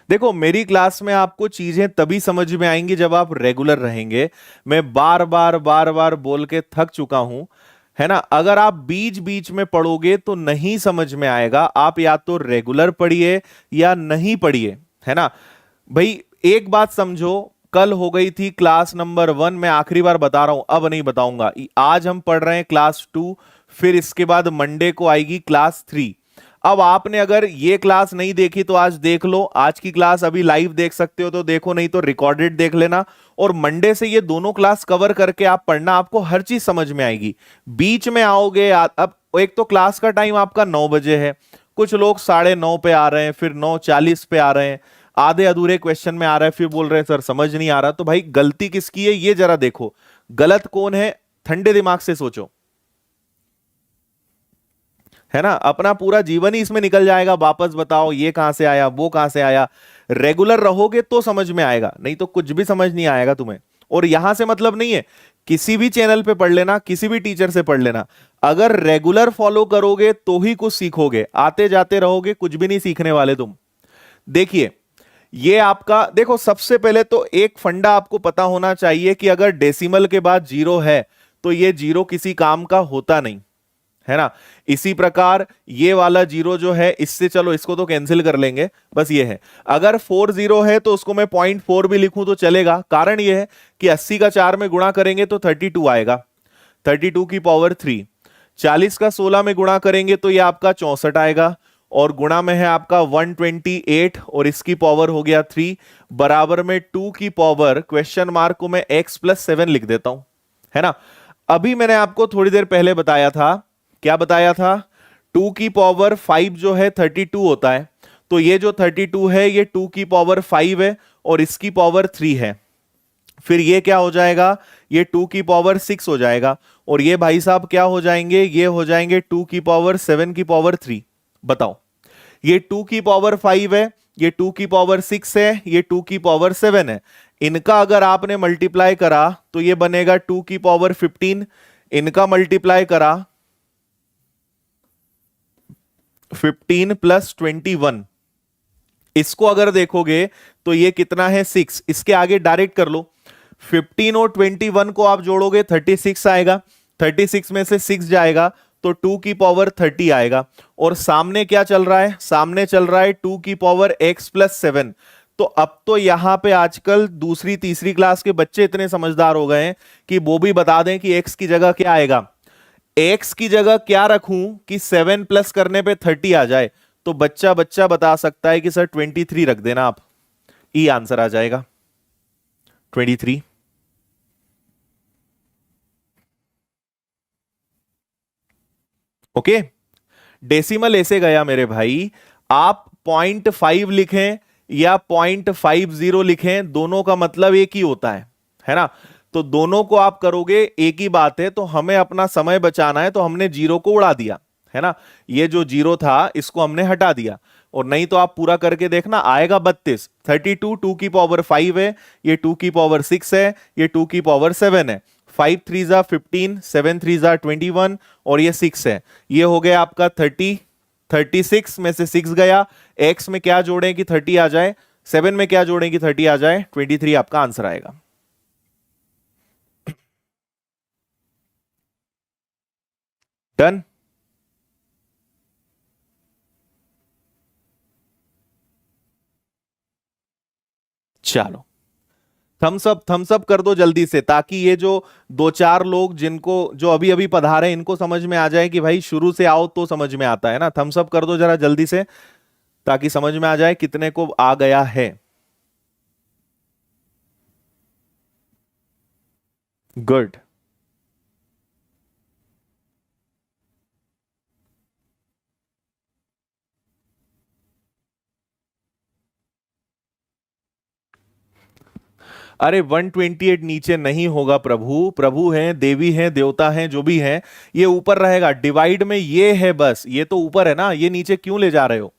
देखो मेरी क्लास में आपको चीजें तभी समझ में आएंगी जब आप रेगुलर रहेंगे। मैं बार बार बार बार बोल के थक चुका हूं, है ना। अगर आप बीच बीच में पढ़ोगे तो नहीं समझ में आएगा। आप या तो रेगुलर पढ़िए या नहीं पढ़िए, है ना। भाई एक बात समझो, कल हो गई थी क्लास नंबर 1, मैं आखिरी बार बता रहा हूं, अब नहीं बताऊंगा। आज हम पढ़ रहे हैं क्लास 2, फिर इसके बाद मंडे को आएगी क्लास 3। अब आपने अगर ये क्लास नहीं देखी तो आज देख लो, आज की क्लास अभी लाइव देख सकते हो तो देखो, नहीं तो रिकॉर्डेड देख लेना। और मंडे से ये दोनों क्लास कवर करके आप पढ़ना, आपको हर चीज समझ में आएगी। बीच में आओगे अब एक तो क्लास का टाइम आपका 9 बजे है, कुछ लोग 9:30 पे आ रहे हैं, फिर 9:40 पे आ रहे हैं, आधे अधूरे क्वेश्चन में आ रहा है, फिर बोल रहे हैं सर समझ नहीं आ रहा। तो भाई गलती किसकी है ये जरा देखो, गलत कौन है, ठंडे दिमाग से सोचो, है ना। अपना पूरा जीवन ही इसमें निकल जाएगा, वापस बताओ ये कहां से आया वो कहां से आया। रेगुलर रहोगे तो समझ में आएगा, नहीं तो कुछ भी समझ नहीं आएगा तुम्हें। और यहां से मतलब नहीं है, किसी भी चैनल पे पढ़ लेना, किसी भी टीचर से पढ़ लेना, अगर रेगुलर फॉलो करोगे तो ही कुछ सीखोगे। आते जाते रहोगे कुछ भी नहीं सीखने वाले तुम। देखिए ये आपका, देखो सबसे पहले तो एक फंडा आपको पता होना चाहिए कि अगर डेसिमल के बाद जीरो है तो ये जीरो किसी काम का होता नहीं, है ना। इसी प्रकार ये वाला जीरो जो है, इससे चलो इसको तो कैंसिल कर लेंगे, बस ये है। अगर 4 0 है तो उसको मैं 0.4 भी लिखूं तो चलेगा। कारण ये है कि 80 का 4 में गुणा करेंगे तो 32 आएगा, 32 की पावर 3। 40 का 16 में गुणा करेंगे तो ये आपका 64 आएगा, और गुणा में है आपका 128, और इसकी पावर हो गया 3, बराबर में 2 की पावर क्वेश्चन मार्क को मैं x+7 लिख देता हूं, है ना। अभी मैंने आपको थोड़ी देर पहले बताया था, क्या बताया था, 2 की पावर 5 जो है 32 होता है। तो ये जो 32 है ये 2 की पावर 5 है और इसकी पावर 3 है। फिर ये क्या हो जाएगा, ये 2 की पावर 6 हो जाएगा, और ये भाई साहब क्या हो जाएंगे, ये हो जाएंगे 2 की पावर 7 की पावर 3। बताओ, ये 2 की पावर 5 है, ये 2 की पावर 6 है, ये 2 की पावर 7 है। इनका अगर आपने मल्टीप्लाई करा तो ये बनेगा 2 की पावर 15। इनका मल्टीप्लाई करा 15 प्लस 21, इसको अगर देखोगे तो ये कितना है 6। इसके आगे डायरेक्ट कर लो, 15 और 21 को आप जोड़ोगे 36 आएगा, 36 में से 6 जाएगा तो 2 की पावर 30 आएगा। और सामने क्या चल रहा है, सामने चल रहा है 2 की पावर x+7। तो अब तो यहां पे आजकल दूसरी तीसरी क्लास के बच्चे इतने समझदार हो गए हैं कि वो भी बता दें कि x की जगह क्या आएगा, x की जगह क्या रखूं कि 7 प्लस करने पे 30 आ जाए। तो बच्चा बच्चा बता सकता है कि सर 23 रख देना आप, ई आंसर आ जाएगा 23। ओके, डेसिमल ऐसे गया मेरे भाई, आप 0.5 लिखें या 0.50 लिखें, दोनों का मतलब एक ही होता है ना। तो दोनों को आप करोगे एक ही बात है। तो हमें अपना समय बचाना है तो हमने जीरो को उड़ा दिया, है ना। ये जो जीरो था इसको हमने हटा दिया, और नहीं तो आप पूरा करके देखना आएगा 32। 32 2 की पावर 5 है, ये 2 की पावर 6 है, ये 2 की पावर 7 है। 5 3 जा 15, 7 3 जा 21, और ये 6 है। ये हो गया आपका 30। 36 में से 6 गया, एक्स में क्या जोड़ें कि 30 आ जाए, 7 में क्या जोड़ें कि 30 आ जाए, 23 आपका आंसर आएगा। डन। चलो थम्स अप कर दो जल्दी से, ताकि ये जो दो चार लोग जिनको जो अभी अभी पधारे इनको समझ में आ जाए कि भाई शुरू से आओ तो समझ में आता है ना। थम्स अप कर दो जरा जल्दी से, ताकि समझ में आ जाए कितने को आ गया है। गुड। अरे 128 नीचे नहीं होगा प्रभु, प्रभु हैं, देवी हैं, देवता हैं, जो भी हैं, ये ऊपर रहेगा। डिवाइड में ये है बस, ये तो ऊपर है ना, ये नीचे क्यों ले जा रहे हो।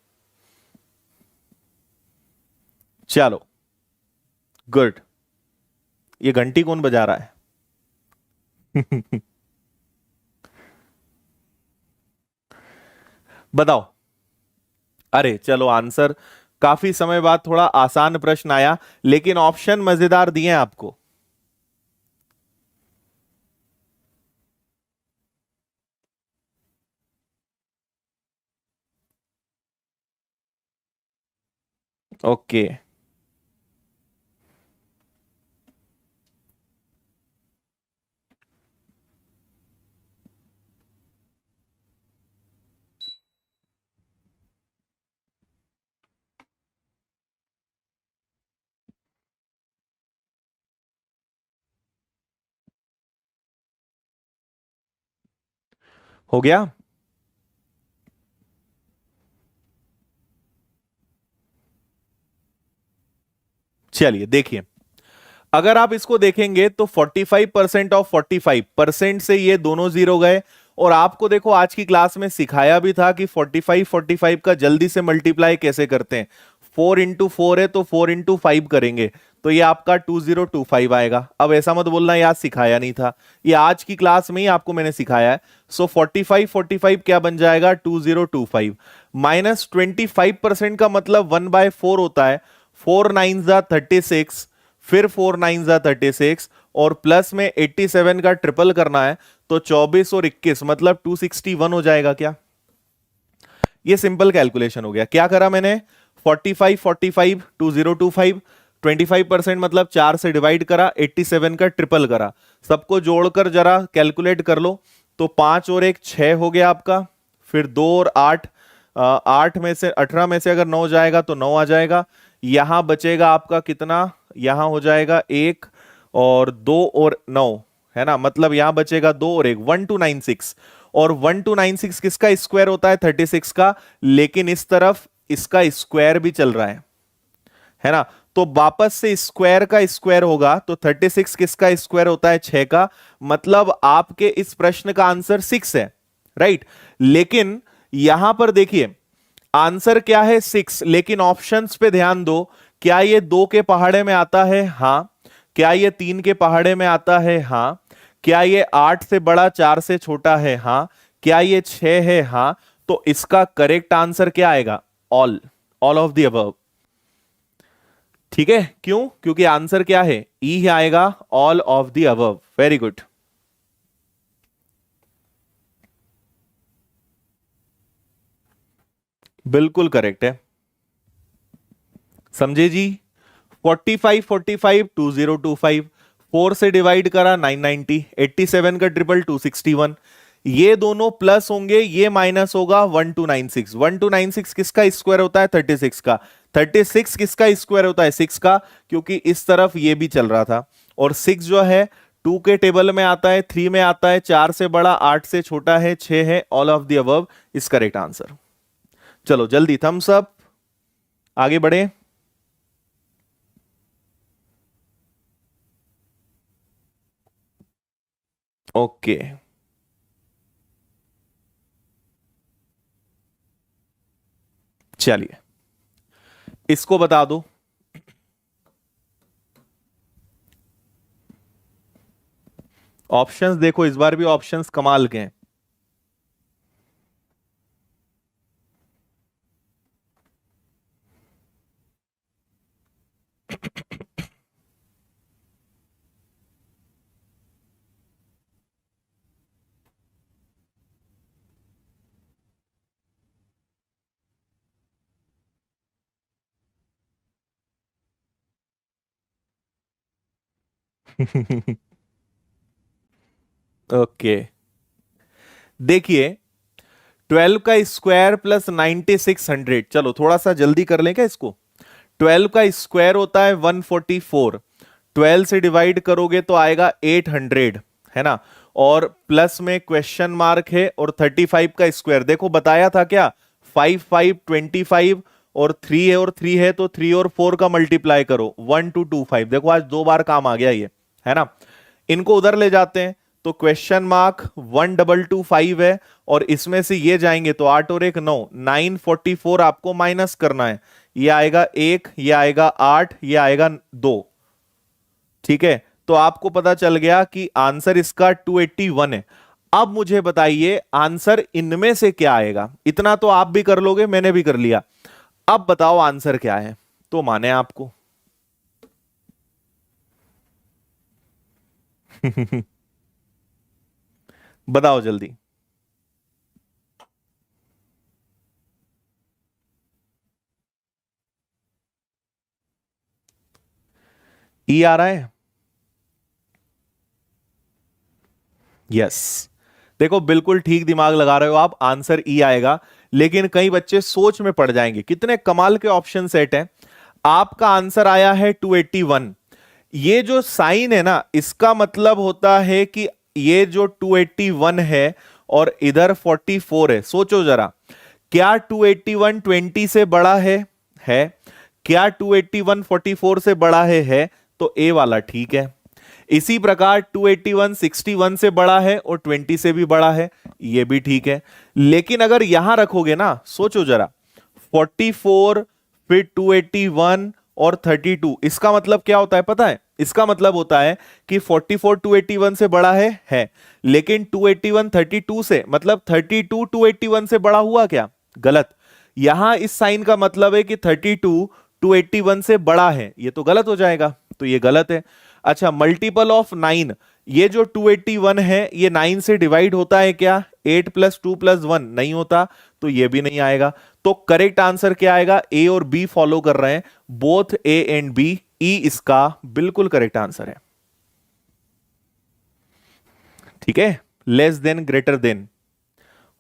चलो गुड। ये घंटी कौन बजा रहा है। बताओ। अरे चलो आंसर काफी समय बाद थोड़ा आसान प्रश्न आया, लेकिन ऑप्शन मजेदार दिए हैं आपको। ओके, हो गया। चलिए देखिए, अगर आप इसको देखेंगे तो 45% ऑफ 45% से ये दोनों जीरो गए। और आपको देखो आज की क्लास में सिखाया भी था कि 45 का जल्दी से मल्टीप्लाई कैसे करते हैं। 4 इंटू 4 है तो 4 इंटू 5 करेंगे, तो ये आपका 2025 आएगा। अब ऐसा मत बोलना यार सिखाया नहीं था, ये आज की क्लास में ही आपको मैंने सिखाया है। सो 45 क्या बन जाएगा, 2025 माइनस 25% का मतलब 1/4 होता है। 4 9 जा 36, फिर 4 9 जा 36, और प्लस में 87 का ट्रिपल करना है, तो 24 और 21 मतलब 261 हो जाएगा क्या। ये सिंपल कैलकुलेशन हो गया। क्या करा मैंने, 45 2025, 25% मतलब 4 से डिवाइड करा, 87 का ट्रिपल करा, सबको जोड़कर जरा कैलकुलेट कर लो। तो 5 और 1 6 हो गया आपका, फिर 2 और 8, 8 में से 18 में से अगर 9 जाएगा तो 9 आ जाएगा। यहां बचेगा आपका कितना, यहां हो जाएगा 1 और 2 और 9, है ना, मतलब यहां बचेगा 2 और 1, 1296। और 1296 किसका स्क्वायर होता है, 36 का, लेकिन इस तरफ इसका स्क्वायर भी चल रहा है ना। तो वापस से स्क्वायर का स्क्वायर होगा, तो 36 किसका स्क्वायर होता है, 6 का, मतलब आपके इस प्रश्न का आंसर 6 है, राइट। लेकिन यहां पर देखिए आंसर क्या है, 6, लेकिन ऑप्शंस पे ध्यान दो। क्या ये 2 के पहाड़े में आता है, हां। क्या ये 3 के पहाड़े में आता है, हां। क्या ये 8 से बड़ा 4 से छोटा है, हां। क्या ये 6 है, हां। तो इसका करेक्ट आंसर क्या आएगा, all, all of the above. ठीक है, क्यों, क्योंकि आंसर क्या है, ई ही आएगा, all of the above. Very good, बिल्कुल करेक्ट है, समझे जी। 45 4 से डिवाइड करा 990, 87 का ट्रिपल 261। ये दोनों प्लस होंगे, ये माइनस होगा, 1296। 1296 किसका स्क्वायर होता है, 36 का। 36 किसका स्क्वायर होता है, 6 का, क्योंकि इस तरफ ये भी चल रहा था। और 6 जो है 2 के टेबल में आता है, 3 में आता है, 4 से बड़ा, 8 से छोटा है, 6 है, all of the above is correct answer. चलो जल्दी थम्स अप, आगे बढ़े। ओके, चलिए इसको बता दो। ऑप्शंस देखो, इस बार भी ऑप्शंस कमाल के हैं। ओके, देखिए 12 का स्क्वायर प्लस 9600, चलो थोड़ा सा जल्दी कर लें क्या इसको। 12 का स्क्वायर होता है 144, 12 से डिवाइड करोगे तो आएगा 800, है ना। और प्लस में क्वेश्चन मार्क है, और 35 का स्क्वायर देखो बताया था क्या, 5 5 25, और 3 है और 3 है, तो 3 और 4 का मल्टीप्लाई करो, 1225। देखो आज 2 बार काम आ गया ये, है ना। इनको उधर ले जाते हैं, तो क्वेश्चन मार्क 1225 है, और इसमें से ये जाएंगे तो 8 और 1 9, 944 आपको माइनस करना है। ये आएगा 1, ये आएगा 8, ये आएगा 2। ठीक है, तो आपको पता चल गया कि आंसर इसका 281 है। अब मुझे बताइए आंसर इनमें से क्या आएगा। इतना तो आप भी कर लोगे, मैंने भी कर लिया। अब बताओ आंसर क्या है, तो माने आपको। बताओ जल्दी। ई आ रहा है? यस। देखो बिल्कुल ठीक दिमाग लगा रहे हो आप, आंसर ई आएगा। लेकिन कई बच्चे सोच में पड़ जाएंगे, कितने कमाल के ऑप्शन सेट हैं। आपका आंसर आया है 281। ये जो साइन है ना, इसका मतलब होता है कि ये जो 281 है और इधर 44 है। सोचो जरा, क्या 281 20 से बड़ा है? क्या 281 44 से बड़ा है? तो ए वाला ठीक है। इसी प्रकार 281 61 से बड़ा है और 20 से भी बड़ा है, ये भी ठीक है। लेकिन अगर यहां रखोगे ना, सोचो जरा, 44 फिर 281 और 32, इसका मतलब क्या होता है पता है? इसका मतलब होता है कि 44 281 से बड़ा है, लेकिन 281 32 से, मतलब 32 281 से बड़ा हुआ क्या? गलत। यहां इस साइन का मतलब है कि 32 281 से बड़ा है, ये तो गलत हो जाएगा, तो ये गलत है। अच्छा, मल्टीपल ऑफ 9, ये जो 281 है ये 9 से डिवाइड होता है क्या? 8 + 2 + 1 नहीं होता, तो ये भी नहीं आएगा। तो करेक्ट आंसर क्या आएगा? ए और बी फॉलो कर रहे हैं, बोथ ए एंड बी। ई इसका बिल्कुल करेक्ट आंसर है। ठीक है, लेस देन ग्रेटर देन।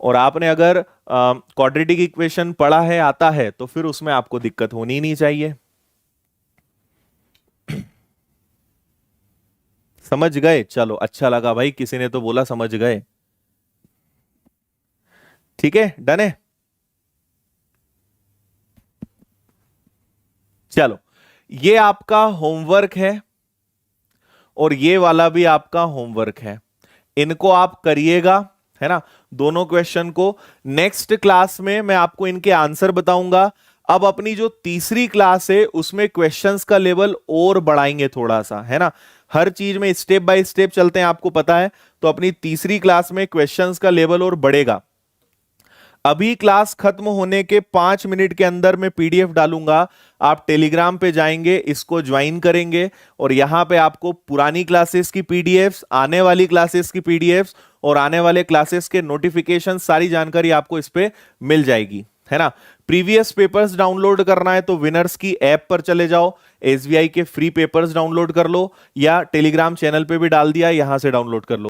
और आपने अगर क्वाड्रेटिक इक्वेशन पढ़ा है, आता है, तो फिर उसमें आपको दिक्कत होनी ही नहीं चाहिए। समझ गए? चलो अच्छा लगा भाई, किसी ने तो बोला समझ गए। ठीक है, डन है। चलो, ये आपका होमवर्क है और ये वाला भी आपका होमवर्क है। इनको आप करिएगा, है ना, दोनों क्वेश्चन को। नेक्स्ट क्लास में मैं आपको इनके आंसर बताऊंगा। अब अपनी जो तीसरी क्लास है उसमें क्वेश्चंस का लेवल और बढ़ाएंगे थोड़ा सा, है ना। हर चीज में स्टेप बाय स्टेप चलते हैं, आपको पता है। तो अपनी तीसरी क्लास में क्वेश्चंस का लेवल और बढ़ेगा। अभी क्लास खत्म होने के 5 मिनट के अंदर मैं पीडीएफ डालूंगा। आप टेलीग्राम पे जाएंगे, इसको ज्वाइन करेंगे और यहां पे आपको पुरानी क्लासेस की पीडीएफ्स, आने वाली क्लासेस की पीडीएफ्स और आने वाले क्लासेस के नोटिफिकेशन, सारी जानकारी आपको इस पे मिल जाएगी, है ना। प्रीवियस पेपर्स डाउनलोड करना है तो विनर्स की ऐप पर चले जाओ, एसबीआई के फ्री पेपर्स डाउनलोड कर लो, या टेलीग्राम चैनल पे भी डाल दिया, यहां से डाउनलोड कर लो।